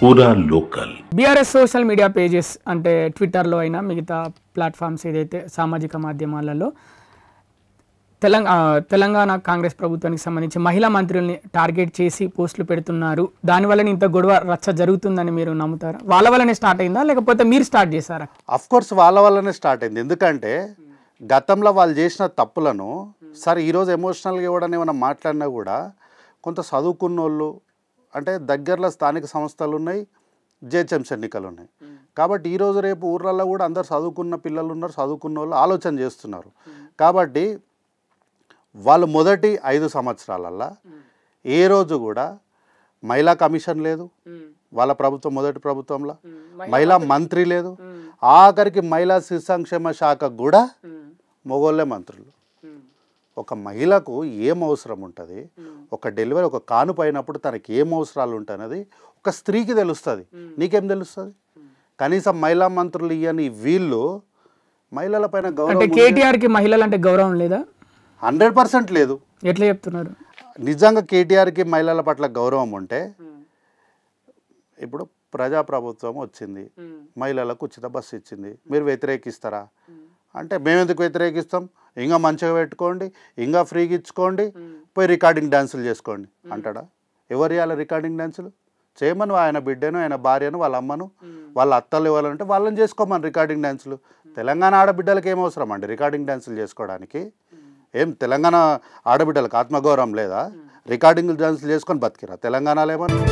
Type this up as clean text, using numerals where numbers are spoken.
పూరా local. BRS social media pages అంటే ట్విట్టర్లో అయినా మిగతా ప్లాట్ఫామ్స్ ఏదైతే సామాజిక మాధ్యమాలలో తెలంగాణ కాంగ్రెస్ ప్రభుత్వానికి సంబంధించి మహిళా మంత్రుల్ని టార్గెట్ చేసి పోస్టులు పెడుతున్నారు. దానివల్ల ఇంత గొడవ రచ్చ జరుగుతుందని మీరు నమ్ముతారా? వాళ్ళ వల్లనే స్టార్ట్ అయిందా లేకపోతే మీరు స్టార్ట్ చేశారా? అఫ్ కోర్స్ వాళ్ళ వల్లనే స్టార్ట్ అయింది. ఎందుకంటే గతంలో వాళ్ళు చేసిన తప్పులను సరే ఈరోజు ఎమోషనల్గా ఇవ్వడానికి ఏమైనా మాట్లాడినా కూడా కొంత చదువుకున్న వాళ్ళు అంటే దగ్గరలో స్థానిక సంస్థలు ఉన్నాయి, జిహెచ్ఎంసీ ఎన్నికలు ఉన్నాయి. కాబట్టి ఈరోజు రేపు ఊర్లలో కూడా అందరు చదువుకున్న పిల్లలు ఉన్నారు, చదువుకున్న వాళ్ళు ఆలోచన చేస్తున్నారు. కాబట్టి వాళ్ళు మొదటి 5 సంవత్సరాలల్లో ఏ రోజు కూడా మహిళా కమిషన్ లేదు వాళ్ళ ప్రభుత్వం, మొదటి ప్రభుత్వంలో మహిళా మంత్రి లేదు, ఆఖరికి మహిళా శిశు సంక్షేమ శాఖకు కూడా మొగోళ్ళే మంత్రులు. ఒక మహిళకు ఏం అవసరం ఉంటుంది, ఒక డెలివరీ ఒక కానుపు అయినప్పుడు తనకి ఏం అవసరాలు ఉంటాయన్నది ఒక స్త్రీకి తెలుస్తుంది. నీకేం తెలుస్తుంది? కనీసం మహిళా మంత్రులు ఇయ్యని వీళ్ళు మహిళల పైన గౌరవం. కేటీఆర్కి మహిళలు అంటే గౌరవం లేదా? 100% లేదు. ఎట్లా చెప్తున్నారు? నిజంగా కేటీఆర్కి మహిళల పట్ల గౌరవం ఉంటే ఇప్పుడు ప్రజాప్రభుత్వం వచ్చింది, మహిళలకు ఉచిత బస్సు ఇచ్చింది, మీరు వ్యతిరేకిస్తారా అంటే మేము ఎందుకు వ్యతిరేకిస్తాం? ఇంకా మంచిగా పెట్టుకోండి, ఇంకా ఫ్రీగా ఇచ్చుకోండి, పోయి రికార్డింగ్ డ్యాన్సులు చేసుకోండి అంటాడా? ఎవరు ఇవ్వాలి రికార్డింగ్ డ్యాన్సులు? చేయమని ఆయన బిడ్డను, ఆయన భార్యను, వాళ్ళ అమ్మను, వాళ్ళ అత్తలు ఇవ్వాలంటే వాళ్ళని చేసుకోమని రికార్డింగ్ డ్యాన్సులు. తెలంగాణ ఆడబిడ్డలకి ఏం అవసరం అండి రికార్డింగ్ డ్యాన్సులు చేసుకోవడానికి? ఏం తెలంగాణ ఆడబిడ్డలకు ఆత్మగౌరవం లేదా? రికార్డింగ్ డ్యాన్సులు చేసుకొని బతికిరా తెలంగాణలో ఏమన్నా?